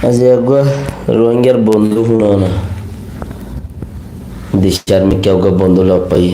আজ একবার রোহিঙ্গার বন্ধু শুনো না দেশের আমি কেউ কেউ বন্ধু লগ পাই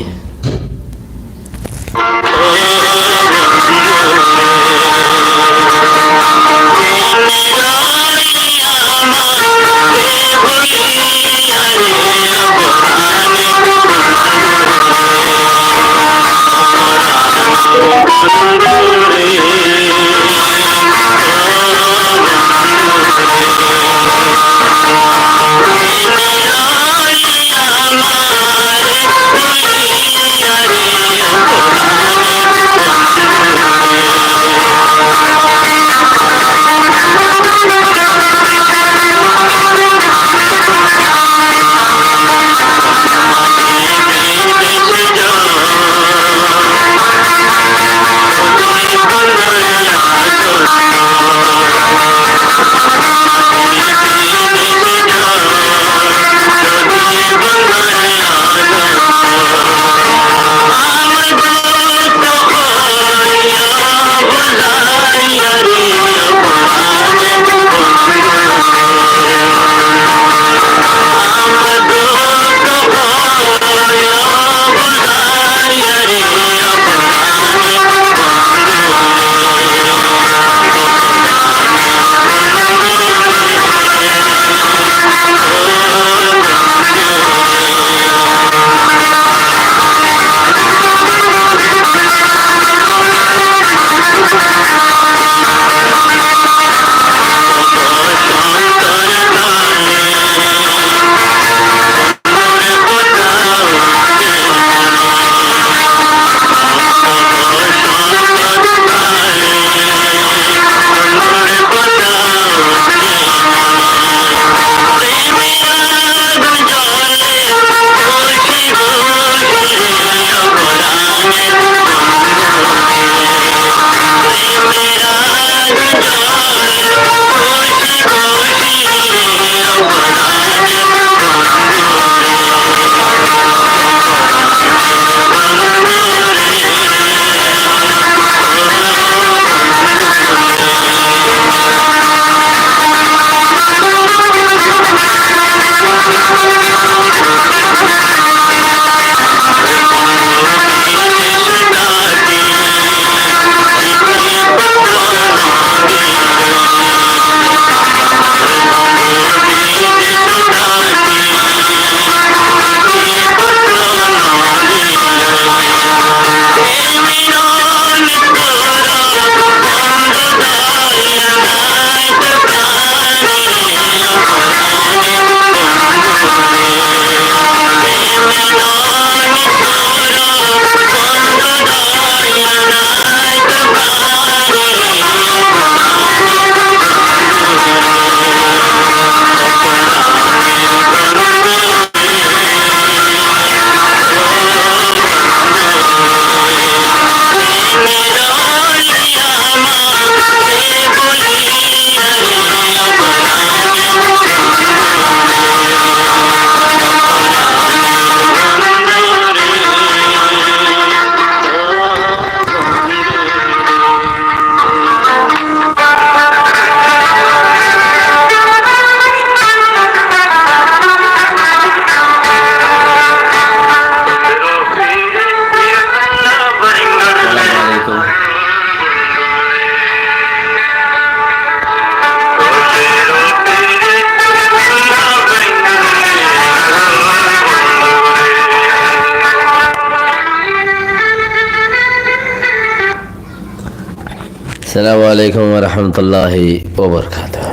আসসালামু আলাইকুম ওয়া রাহমাতুল্লাহি ওয়া বারাকাতুহু।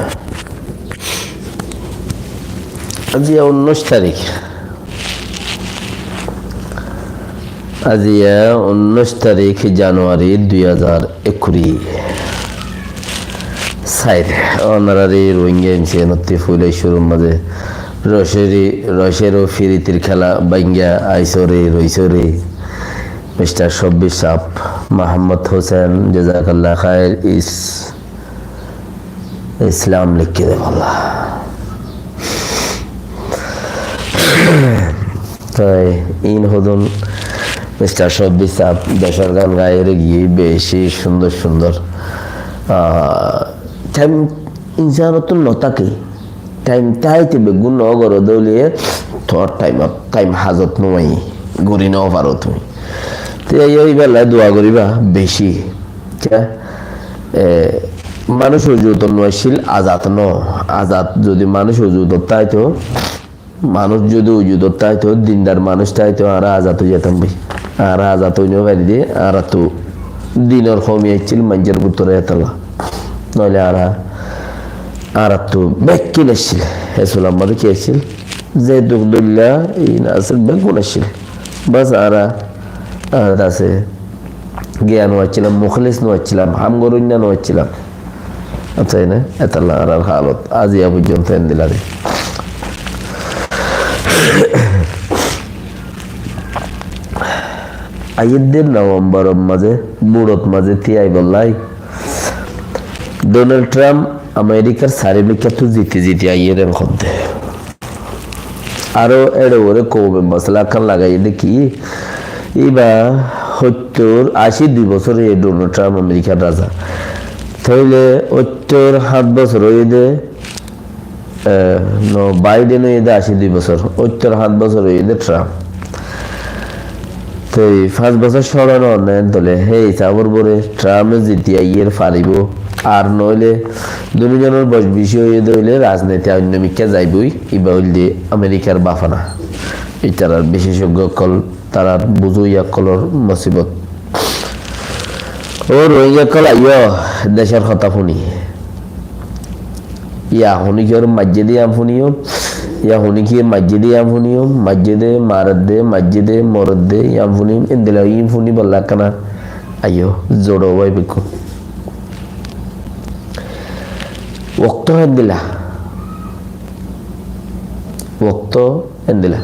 আজ 19 তারিখ, আজ 19 তারিখ জানুয়ারি 2021 সাইড অনারারি রোহিঙ্গা ইনসেনতি ফুলে শুরুর মাঝে রসেরও ফিরিতির খেলা বাইঙ্গা আইসরে রইসরে মিস্টার শব্বির সাপ মোহাম্মদ হোসেন জাজাকাল্লাহ খায়ের ইসলাম লিখে দে বলা তাই ইন হদুন মিস্টার শব্বির সাপ দেশের গান গায়ে গিয়ে বেশি সুন্দর সুন্দর ইনসানত নতাকে টাইম তাইতে বেগুন নগর দলিয়ে তোর টাইম হাজত নয় গড়ি নাও পারো তুমি তো এই বেলায় দোয়া করিবা বেশি মানুষ অজুত নয়শীল আজাত ন আজাত যদি মানুষ অজুত তাইতো মানুষ যদি অজুত তাইতো দিনদার মানুষ তাইতো আর আজাত যেতাম ভাই আর আজাত হইনেও পারি দিয়ে আর তো দিনের কমে আসছিল মানুষের ভিতরে এতলা নইলে আর তো ব্যাগ কিনে আসছিল হেসুল আমাদের কি আসছিল যে দুঃখদুল্লাহ এই না আছে ব্যাগ কোন আসছিল বাস আর আছে জ্ঞান হচ্ছিলাম মুখলিস নোয়াচ্ছিলাম হামগরুন্যা নোয়াচ্ছিলাম আচ্ছা না এতলা আর হালত আজিয়া পর্যন্ত দিলারে আইয়ের নভেম্বর মাঝে বুড়ত মাঝে তিয়াই বললাই ডোনাল্ড ট্রাম্প আমেরিকার সারিমিকা তো জিতে আইয়ের মধ্যে আরো এড়ে ওরে কবে মশলা খান লাগাই দেখি এবার 82 বছর এই ডোনাল্ড ট্রাম্প আমেরিকার রাজা তাইলে 7 বছর হয়ে দে বাইডেন হয়ে দে 82 বছর 7 বছর হয়ে দে ট্রাম্প তো 5 বছর সরানো নেন তাহলে হে চাবর বরে ট্রাম্প জিতিয়া ইয়ের পারিব আর নইলে দুজনের বয়স বেশি হয়ে দইলে রাজনীতি অন্যমিকা যাইবই ইবা হইলে আমেরিকার বাফানা এটার বিশেষজ্ঞ কল তারা বুঝুইয়া কলর মুসিবত ও রোহিঙ্গা কল আইয় দেশের কথা শুনি ইয়া শুনি কি ওর মসজিদে আম শুনিও ইয়া শুনি কি মসজিদে আম শুনিও মসজিদে মারদে মসজিদে মরদে আম শুনিম ইন্দিলা ইম শুনি বললা কানা আইয় জোড়ো ভাই বিকু ওক্ত হেন্দিলা ওক্ত হেন্দিলা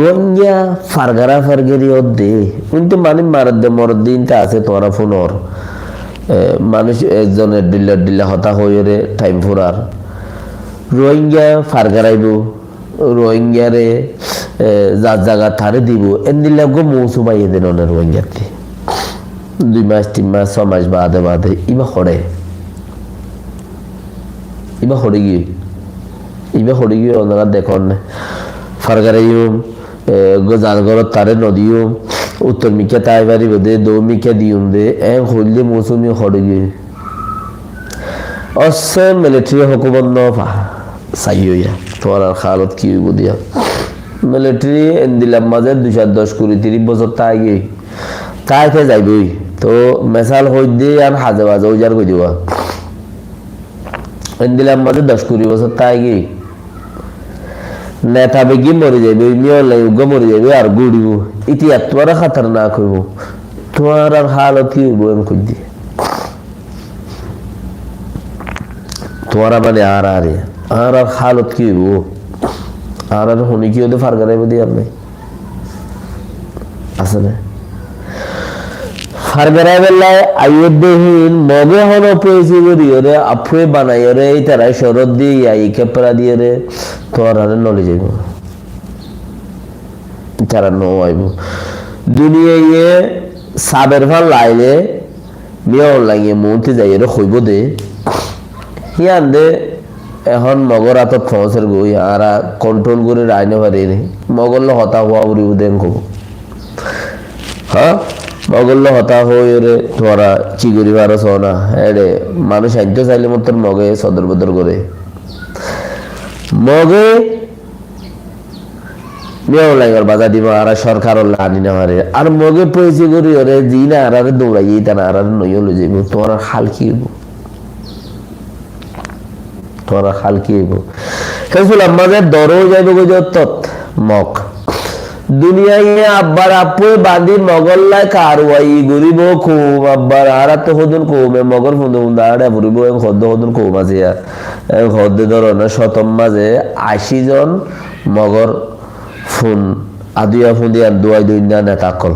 রোহিঙ্গা ফারগারা ফারগেরি দে কিন্তু মানে মারদে মরদে ইনটা আছে তোরা ফোনর মানুষ একজনের ডিল্লা হতা হয়ে টাইম ফুরার রোহিঙ্গা ফারগারাইব রোহিঙ্গারে যার জায়গা থারে দিব এনদিল্লা গো মৌসুম আইয়ে দেন রোহিঙ্গাতে 2 মাস 3 মাস 6 মাস বাদে ইবা হরে গিয়ে ওনারা দেখুন ফারগারাইম গোজালগড় তারে নদীও উত্তর মিকা তাই পারিব দে দৌমিকা দিউম দে হইলে মৌসুমি হরে গিয়ে অসে মিলিটারি হুকুমত নফা সাইয়া তোমার আর খালত কি হইব দিয়া মিলিটারি দিলাম মাঝে 210-30 বছর তাইকে যাইবই তো মেসাল হই দিয়ে আর হাজে বাজে উজার কই দিবা দিলাম মাঝে 10-20 বছর তাইগে নেতা বেগি মরে যাবে মিয়লাই উগা মরে যাবে আর গুড়িব ইতিহাস তোমার খাতারনাক হইব তোমার আর হালত কি হইব এম কই দিয়ে তোমার মানে আর হালত কি হইব আর শুনি কি ওদের ফারগারাইব দিয়ে আর নাই আছে না ফারগারাই বেলায় আইয়ের দেহিন মগে হন পেয়েছি রে আফুয়ে বানাই রে এই তারাই শরৎ দিয়ে আই কেপরা দিয়ে রে তোর আর নলে যাইব তারা নো আইব দুনিয়ায় সাবের ভাল লাইলে মিয়াও লাগিয়ে মনতে যাই রে হইব দে হিয়ান দে এখন মগর হাতত ফসের গই আর কন্ট্রোল করে রাইনে পারি রে মগল হতা হওয়া উড়িব দেন কব হ্যাঁ মগল হতা হয়ে রে তোরা কি করি পারো না এরে মানুষ আনতে চাইলে মতন মগে সদর বদর করে মগে মেয়েও লাগার বাজা দিব আর সরকার আনি না মারে আর মগে পয়সা করি ওরে জি না আর দৌড়াই তা না আর নইও লই যাইব তোমার হাল কি হইব তোরা হাল কি হইব কেসুল আমাদের দরও যাইব গত মক দুনিয়ায় আব্বার আপুয়ে বাঁধি মগল্লায় কারওয়াই গরিব খুব আব্বার আর তো হদুন কমে মগর ফুন্দুন দাঁড়ে ফুরিব হদ্দ হদুন কম আছে হদ্দে ধরনের শতম মাঝে 80 জন মগর ফোন আদিয়া ফোন দিয়ে দুয়াই দুই না নেতা কল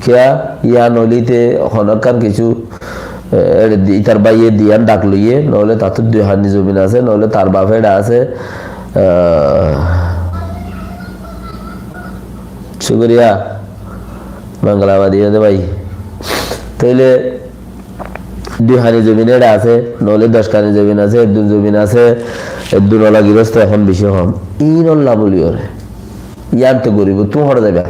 কিয়া ইয়া নলিতে হনকার কিছু ইতার বাইয়ে দিয়ান ডাক লইয়ে নহলে তাতে 2 হানি জমিন আছে নহলে তার বাপেরা আছে শুকরিয়া বাংলাবাদী হতে ভাই তাইলে 2 খানি জমিন এটা আছে নলে 10 খানি জমিন আছে 2 জমিন আছে 2 নলা গৃহস্থ এখন বেশি কম ই নল্লা বলি ওরে ইয়ার তো গরিব তুই হড় যাবে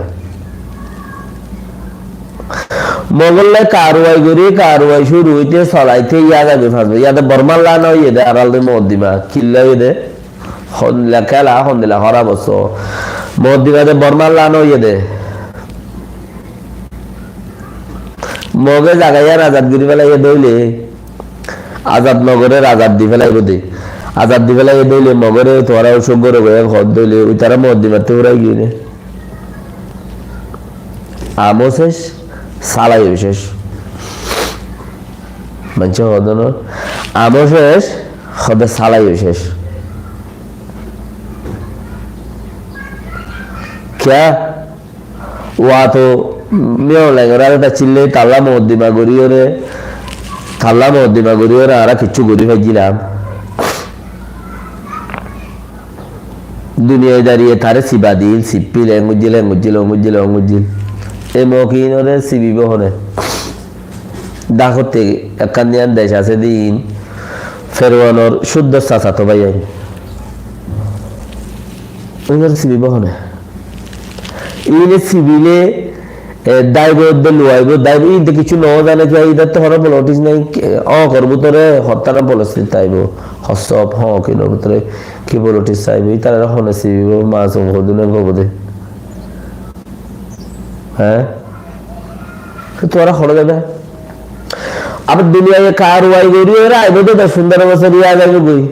মগল্লাই কারওয়াই শুরু হইতে চলাইতে ইয়া যাবে ফাসবে ইয়াতে বর্মাল লা নয় এদে আড়াল দে মদ্দিমা কিল্লা এদে হনলা খেলা হনলা হরা বস মদ্দিমাতে বর্মাল লা নয় এদে মগে জাগাইয়া আজাদগিরি ফেলাই দইলে আজাদ নগরের আজাদ দি ফেলাই বদে আজাদ দি ফেলাই দইলে মগরে তোরা অসভ্য রয়ে হদ দইলে ওই তারা মদ্দিমাতে উড়াই গিয়ে আমও শেষ সালাই শেষ মানছে হদন আমও শেষ হদে সালাই শেষ क्या ওয়া তো মেও লাগে রাটা চিল্লে তাল্লা মদ্দিমা গরিয়রে আর কিছু গরি ভাইছিলাম দুনিয়ায় দাঁড়িয়ে তারে সিবাদিল সিপ্পিল এঙ্গুজিল এই মকিনরে সিবিব হনে ডাকতে একান্নিয়ান দেশ আছে দিন ফেরওয়ানোর শুদ্ধ চাচাতো ভাই ওইগুলো সিবিব হনে ইনে সিবিলে দায়ব লুয়াইব দায়ব ইনতে কিছু ন জানে কি ইদার তো হরা পলিটিক্স নাই করবো তোরে হত্যারা পলিটিক্স চাইব হসব কিনোর ভিতরে কি পলিটিক্স চাইব তারা হনে সিবিব মাছ হদুনে গবদে হ্যাঁ তোরা হরে যাবে আবার দুনিয়ায় কারওয়াই গরি ওরা আইব তো 10-15 বছর ইয়া যাবে বই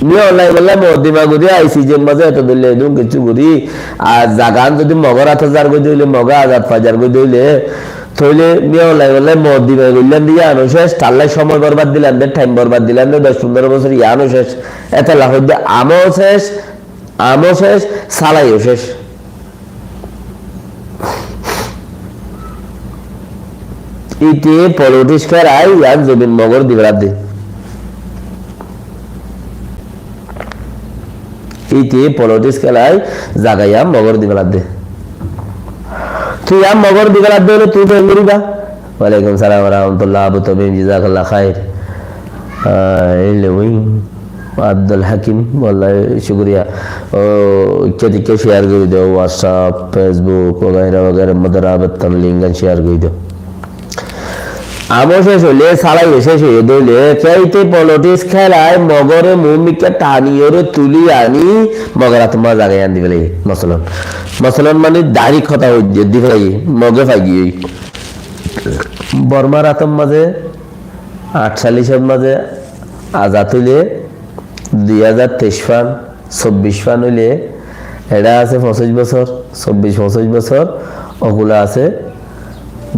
নিয়ে অনলাইন বললাম মদ্দিমা গরি আইসি যে মাঝে এত দিলে এদম কিছু গরি আর জাগান যদি মগর 8000 গই দিলে মগা 1000 গই দিলে থইলে নিয়ে অনলাইন বললাম মদ্দিমা গইলাম দিয়ে আনো শেষ তাল্লাই সময় বরবাদ দিলাম টাইম বরবাদ দিলাম 10-15 বছর ইয়ানো শেষ এত লাভ হইতে আমও শেষ সালাইও শেষ ইতে পলিটিক্স করাই আর জমিন মগর দিবরাত দে ইতে পলিটিক্স করাই জাগাইয়া মগর দিবরাত দে তুই আম মগর দিবরাত দে তুই তো এঙ্গুরিবা ওয়ালাইকুম সালাম ওয়া রাহমাতুল্লাহ আবু তামিম জাযাকাল্লাহ খাইর ওই আব্দুল হাকিম wallahi শুকরিয়া কে শেয়ার করে দাও WhatsApp Facebook वगैरह मदराबत तमलिंगन শেয়ার করে দাও আমও শেষ হলে সালাই শেষ হয়ে দইলে কেইতে পলিটিক্স খেলায় মগরে মুমিকে টানিয়রে তুলি আনি মগরা তোমার জায়গায় আন দিবে মসলন মানে দাড়ি কথা হইছে দিবে মগে ফাগি বর্মার আতম মাঝে 48 মাঝে আজাদ হইলে 2023 ফান 24 ফান হইলে এটা আছে 25 বছর 24-25 বছর ওগুলা আছে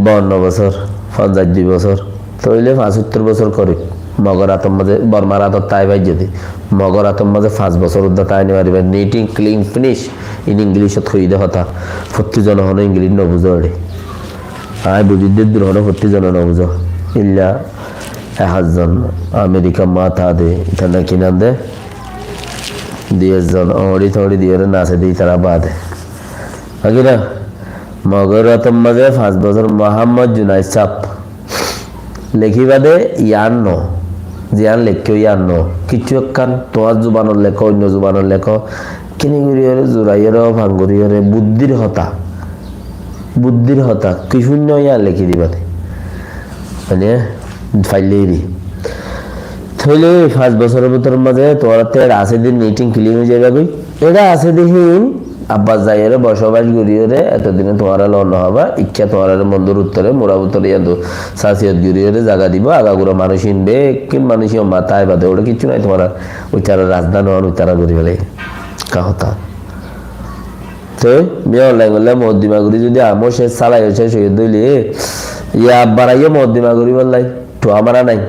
52 বছর 52 বছর তইলে 75 বছর করে মগর আতম মাঝে বর্মার আতত তাই ভাই যদি মগর আতম মাঝে 5 বছর উদ্দা তাই নিবারিবে নিটিং ক্লিন ফিনিশ ইন ইংলিশত হইদে হতা প্রতি জন হন ইংলিশ ন বুঝো রে আই বুঝিদ্দে দূর হন প্রতি জন ন বুঝো ইল্লা এহাজন আমেরিকা মাথা দে ইতানা কিনান দে 10 জন ওড়ি থোড়ি দিয়ে নাচে দিই তারা বাদে আগে না মগর আতম মাঝে 5 বছর মোহাম্মদ জুনাইদ সাপ লেখিবাদে ইয়ান্ন জিয়ান লেখিও ইয়ান্ন কিছু একখান তোমার জুবানোর লেখ অন্য জুবানোর লেখ কিনিগুড়িয়রে জোরাইয়রে ভাঙ্গুরিয়রে বুদ্ধির হতা কি শূন্য ইয়ান লেখি দিবাদে মানে ফাইলেই থইলে 5 বছরের ভিতর মাঝে তোমার আছে দিন মিটিং ক্লিন হয়ে যাবে কই এটা আছে দিন আব্বাস যাইরে বসবাস গরিয়রে এতদিনে তোমার লন হবা ইচ্ছা তোমার মন্দুর উত্তরে মোরা উত্তরে ইয়াদু সাসিয়ত গরিয়রে জায়গা দিব আগাগুড়ো মানুষ ইনবে কিন মানুষ মাথায় বাদে ওটা কিছু নাই তোমার উচ্চারা রাজধানী হন উচ্চারা করি ফেলে কাহতা তো মেয়ে অনলাইন করলে মদ্দিমা করি যদি আমও শেষ চালাই শেষ হয়ে দইলে ইয়া আব্বারাইও মদ্দিমা করি বললাই তো আমারা নাই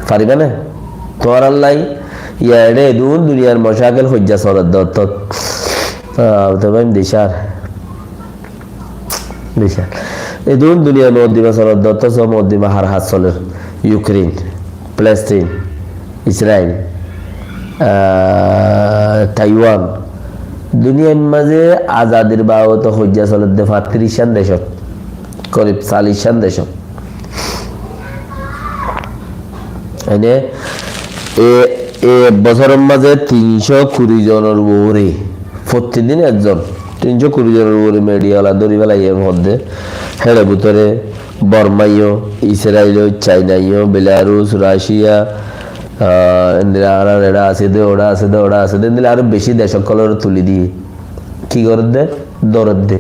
পারিবে না তোমার আল্লাই ইয়ারে দুন দুনিয়ার মশাকেল হজ্জা সরাদ দত্ত তবে দেশার এই দুন দুনিয়ার মদ্দিমা সরাদ দত্ত সব মদ্দিমা হার হাত চলের ইউক্রেন প্যালেস্টাইন ইসরায়েল তাইওয়ান দুনিয়ার মাঝে আজাদির বাবত হজ্জা চলে দে 35 দেশত করিব 40 দেশত এনে এ বছরের মাঝে 320 জনের উপরে প্রতিদিন একজন 320 জনের উপরে মিডিয়াওয়ালা ধরি বেলা এর মধ্যে হেড়ে ভিতরে বর্মাইও ইসরায়েল চাইনাইও বেলারুস রাশিয়া এরা আছে দে ওরা আছে দে ওরা আছে দে আরো বেশি দেশ সকলের তুলি দিয়ে কি করে দে দরদ দে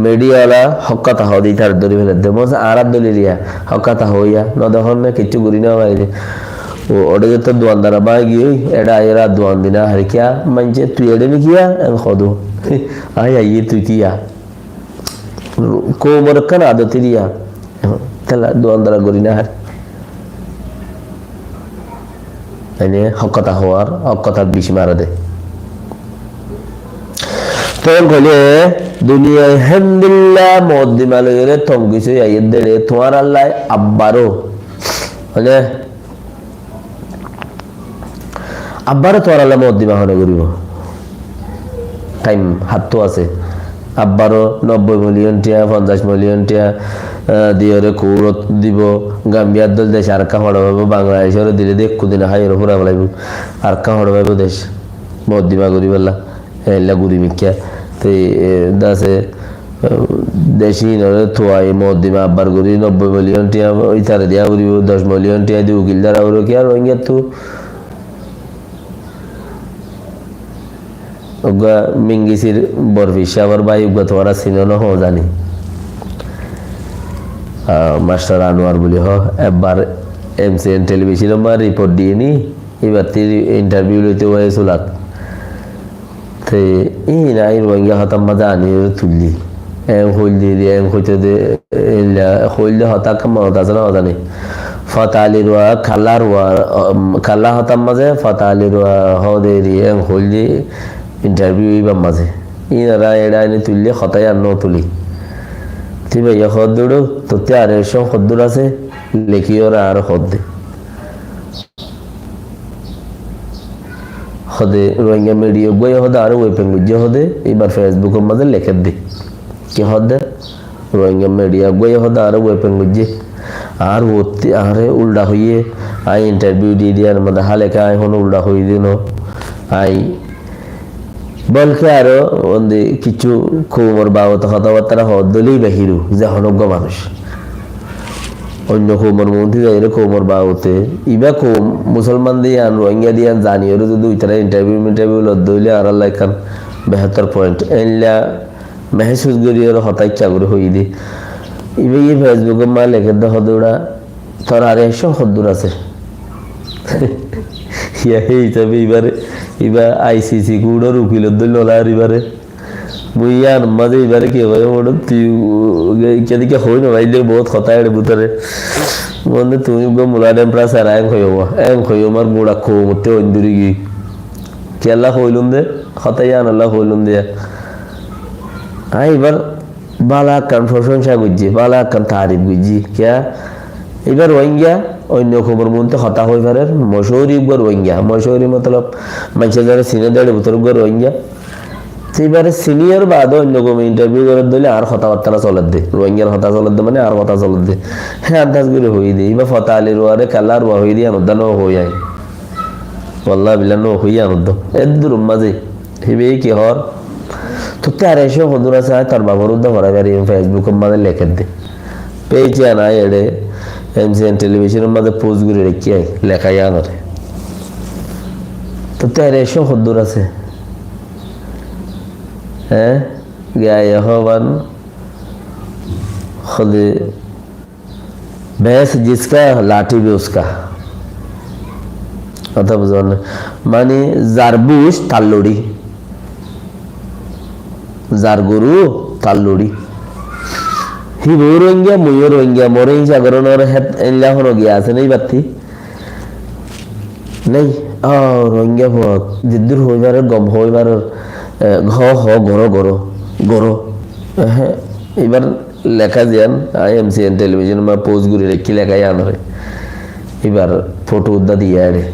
মিডিয়াওয়ালা হকাতা হদি তার ধরি ফেলে দে মজা আর দলিরিয়া হকাতা হইয়া ন দেখুন না কিচ্ছু করি না বাইরে ও ওটাকে তো দোয়ানদারা বাই গিয়ে এরা এরা দোয়ান দিনা হারে কিয়া মানছে তুই এডে নি কিয়া খদো আইয়ে তুই কিয়া কোমর কান আদতি দিয়া তাহলে দোয়ানদারা করি না হার এনে হকতা হওয়ার হকতার বিষ মারা দে তখন কইলে দুনিয়ায় হামদুলিল্লাহ মুদ্দিমা লইরে তঙ্গিছে আইয়ে দেড়ে তোমার আল্লাহ আব্বারও মানে আব্বারও তোমার আল্লাহ মুদ্দিমা হনে করিব টাইম হাত তো আছে আব্বারও 90 মিলিয়ন টিয়া 50 মিলিয়ন টিয়া দিয়রে কৌরত দিব গাম্বিয়ার দল দেশ আর কা হড় হবে বাংলাদেশের দিলে দেখ কুদিন হাইর পুরা বলাইব আর কা হড় হবে দেশ মুদ্দিমা করি বললা এলা গুরি মিকিয়া তে দাসে দেশি নরে থোয়াই মুদ্দিমা আব্বার করি 90 মিলিয়ন টিয়া ওই তারে দিয়া করিব 10 মিলিয়ন টিয়া দি উকিলদার আর কি আর রোহিঙ্গা তো ওগা মিঙ্গিসির বরফিসা আবার ভাই ওগা তোরা সিনোনো হো জানি মাস্টার আনোয়ার বলি হ একবার এমসিএন টেলিভিশন মা রিপোর্ট দিয়ে নি এবার ইন্টারভিউ লইতে হয়েছিল তে এই নাই রোহিঙ্গা হতাম মা জানি তুললি হইল দিয়ে হইতে দে হইলে হতা মনত আছে না জানি ফতা আলী রোয়া খালা হতাম মাঝে ফতা আলী রোয়া হদে হইল দিয়ে ইন্টারভিউ ইবার মাঝে ইনারা এরা এনে তুললে হতাই আর ন তুলি ঠিক ভাইয়া হদ দৌড়ো তোতে আর এসব হদ্দুর আছে লেখি ওরা আর হদ দে হদে রোহিঙ্গা মিডিয়া বই হদে আর ওই পেঙ্গুজ্জে হদে এবার ফেসবুকের মাঝে লেখে দে কি হদে রোহিঙ্গা মিডিয়া বই হদে আর ওই পেঙ্গুজ্জে আর ওতে আরে উল্টা হইয়ে আই ইন্টারভিউ দিয়ে দিয়ার মধ্যে হালেকা আই হন উল্টা হয়ে দিন আই বলকে আরো কিছু খবর বাবত কথাবার্তা হদলেই বাহিরু যে হনজ্ঞ মানুষ অন্য খবর মন্ত্রী যাই খবর বাবতে ইবা মুসলমান দিয়ে আন রোহিঙ্গা দিয়ে আন জানি ওর যদি তারা ইন্টারভিউ লদ দইলে আর আল্লাহ খান 72 পয়েন্ট এনলা মেহসুস করি ওর হতাই চাকরি হয়ে দি ইবে এই ফেসবুকে মা লেখে দে হদুরা তোর আর এসব হদ্দুর আছে হিসাবে এবারে এবার আইসিসি কুড়োর উকিলের দল আর এবারে মুইয়ার মাঝে এবারে কি হয় ওটা তুই কেদিকে হই না ভাইলে বহুত কথা এর ভিতরে বন্ধু তুমি মুলা ডেম প্রায় আর এং হইব আমার গোড়া খো মতে অন্দুরি গি কেলা হইলুন দে হতাই আনাল্লা হইলুন দে এবার বালা কান প্রশংসা বুঝছি বালা কান তারিফ বুঝছি কে এবার রোহিঙ্গা অন্য খবর মনতে হতা হয়ে পারে মশৌরি রোহিঙ্গা মশৌরি মতলব মানুষের যারা সিনিয়র দেড় ভিতর রোহিঙ্গা সেইবারে সিনিয়র বাদ অন্য কোনো ইন্টারভিউ করে দিলে আর কথাবার্তা চলে দে রোহিঙ্গার হতা চলে দে মানে আর কথা চলে দে হ্যাঁ আন্দাজ করে হয়ে দিই বা ফতা আলী রোয়ারে কালা রোয়া হয়ে দিয়ে আনুদ্দান হয়ে যায় বল্লা বিলান হইয়া আনুদ্দ এদুর মাঝে হিবে কি হর তো তার এসে হদুর আছে তার বাবার উদ্দা ভরা গাড়ি ফেসবুকের মাঝে লেখে দে পেয়েছি আনাই এড়ে এমসিএন টেলিভিশনের মাঝে পোস্ট করে রেখে লেখাই আনরে তো তার এসে হদুর আছে हैं गया यहोवन खुद भैंस जिसका लाठी भी उसका অথবা মানে যার বুশ তার লড়ি যার গরু তার লড়ি হি বউ রোহিঙ্গা মুইও রোহিঙ্গা মরে সাগরণের হেত এলা হনো গিয়া আছে নেই বাতি নেই রোহিঙ্গা জিদ্দুর হইবারের গম হইবারের ঘ হ গরো গরো গরো হ্যাঁ এবার লেখা যান এমসিএন টেলিভিশন বা পোস্ট করে রেখে লেখাই আনরে এবার ফটো উদ্দা দিয়ে আরে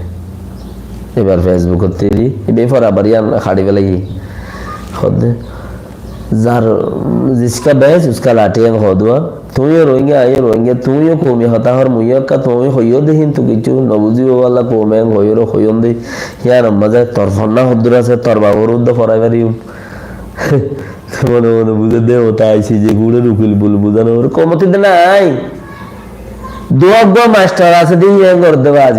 এবার ফেসবুক তৈরি এবার আবার হাড়ি বেলাই खुद जार जिसका भैंस उसका लाठियां खो दुआ तुम रोएंगे आए रोएंगे तुम कोमी हता हर मुया का तुम होयो देहिन तो किचु नबुजी वाला कोमे होयो रो होयो दे यार मजा तरफना हदरा से तरबा वरुद्ध फराइबारी মনে মনে বুঝে দে ওটা আইসি যে গুড়ে রুকিল বল বুঝানো ওর কমতি দে নাই দুয়াগ্য মাস্টার আছে দিয়ে করে দেবা আজ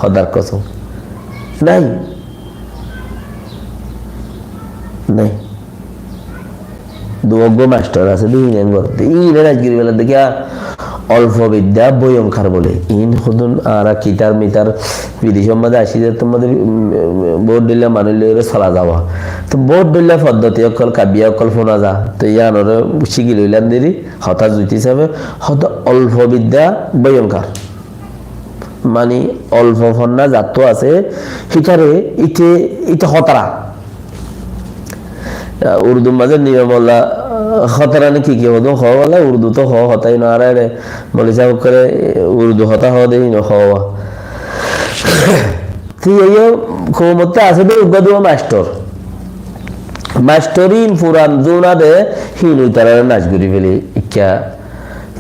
হদার কসম নাই নাই দুয়াগ্য মাস্টার আছে দিয়ে করতে ইনে রাজগিরি বেলা দেখিয়া অল্প বিদ্যা ভয়ঙ্কর বলে ইন খুদুন আর কিতার মিটার বিদেশের মধ্যে আসি যে তোমাদের বোর্ড দিলে মানুষ চলা যাওয়া তো বোর্ড দিলে পদ্ধতি অকল কাবিয়া অকল ফোনা যা তো ইয়ানোর শিখি লইলাম দেরি হঠাৎ জুতি হিসাবে হত অল্প বিদ্যা ভয়ঙ্কর মানে অল্প ফন্না জাত আছে সেটারে ইতে ইতে হতরা উর্দু মাঝে নিয়মলা খতরা নে কি হতো হ বলে উর্দু তো হতাই না রে বলে যাব করে উর্দু হতা হ দেই না হওয়া ঠিক এই কোমতে আছে দে উগদু মাস্টার মাস্টারিন পুরান জোনা দে হিলু তারা নাচগুরি ফেলে ইকা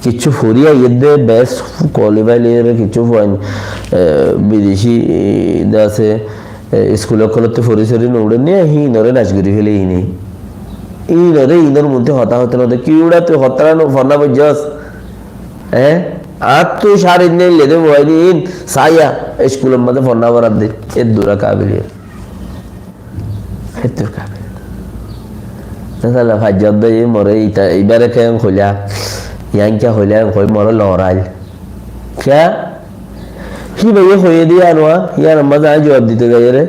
কিছু ফুরিয়া ইদে বেস কোয়ালিফাইলে কিছু ফাইন বিদেশি দাসে স্কুলে কলতে ফরিসরি নোড়ে নিয়ে হিনরে নাচগুরি ফেলে ইনি ইনরে ইনর মধ্যে হতা হতে না কি উড়া তুই হতরানো ফনা বজস আর তুই সারিন নেই লেদে মোবাইল সাইয়া স্কুলের মধ্যে ফনা বরাদ দে এর দূরা কাবিলিয়া হেতুর কাবিল তাহলে ফাজ্জাদ দে মরে ইটা এবারে কেন খোলা ইয়াঙ্কা হইলা কই মরে লড়াই क्या ही भैया होए दिया अनवा यार मजा आ जवाब दीते गए रे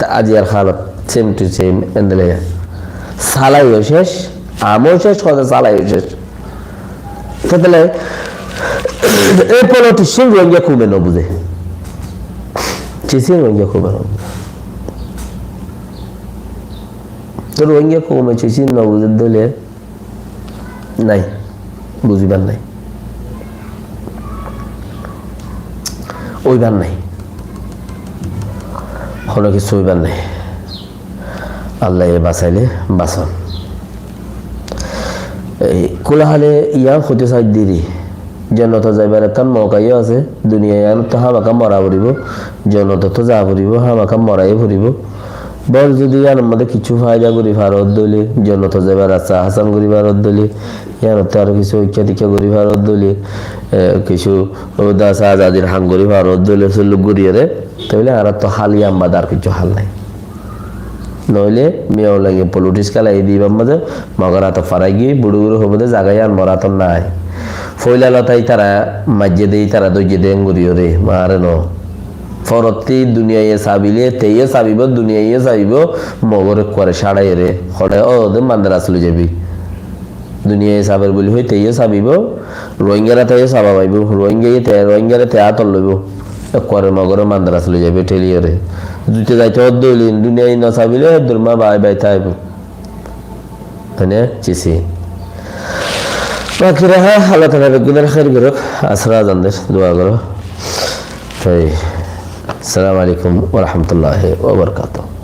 आज यार हालत सेम टू सेम एंडले साला योशेष आमोशेष होता साला योशेष कहते ए पॉलिटिशियन रोंगे खूब न बुझे चीज़ें रोंगे खूब न तो रोंगे खूब में चीज़ें न बुझे दोले नहीं बुझिबार नहीं ওইবার নাই কোনো কিছু ওইবার নাই আল্লাহ বাঁচাইলে বাঁচন এই কোলাহালে ইয়ার ক্ষতি চাই দিদি জনত যাইবার একটা মৌকাইও আছে দুনিয়ায় আন তো হামাকা মরা পড়িব জনত তো যা পড়িব হামাকা মরাই পড়িব বল যদি ইয়ার মধ্যে কিছু ফায়দা করি ভারত দলি জনত যাইবার আচ্ছা হাসান করি ভারত দলি ইয়ার তো আরো কিছু ঐক্য দীক্ষা করি ভারত দলি কিছু দাস আজাদির হাঙ্গরি ভারত দলে লোক গড়িয়ে রে তাহলে আর তো হালি আম্বাদার কিছু হাল নাই নইলে মেয়েও লাগে পলিটিক্স খেলা এই দিবার মধ্যে মগরা তো ফারাই গিয়ে বুড়ো বুড়ো হবো জায়গায় আর মরা তো নাই ফইলা লতাই তারা মাঝে দেই তারা দইজে দেন গড়িয়ে রে মারে ন ফরতি দুনিয়ায় সাবিলে তেয়ে সাবিব দুনিয়ায় সাবিব মগরে করে সাড়াই রে হড়ে ও দে মান্দার আসলে যাবি দুনিয়ায় সাবের বলি হই তেয়ে সাবিব রোহিঙ্গারা তেয়ে সাবা পাইব রোহিঙ্গারে তে আতল লইব করে মগরে মান্দার আসলে যাবে ঠেলিয়ে রে দুইতে যাইতে অদ্দলিন দুনিয়ায় না সাবিলে দুর্মা বাই বাই তাইব মানে চিসি বাকি রাহা আল্লাহ তাআলা বেগুনের খাইর করুক আসরা জানদের দোয়া করো তাই আসসালামু আলাইকুম ওয়া রাহমাতুল্লাহি ওয়া বারাকাতুহু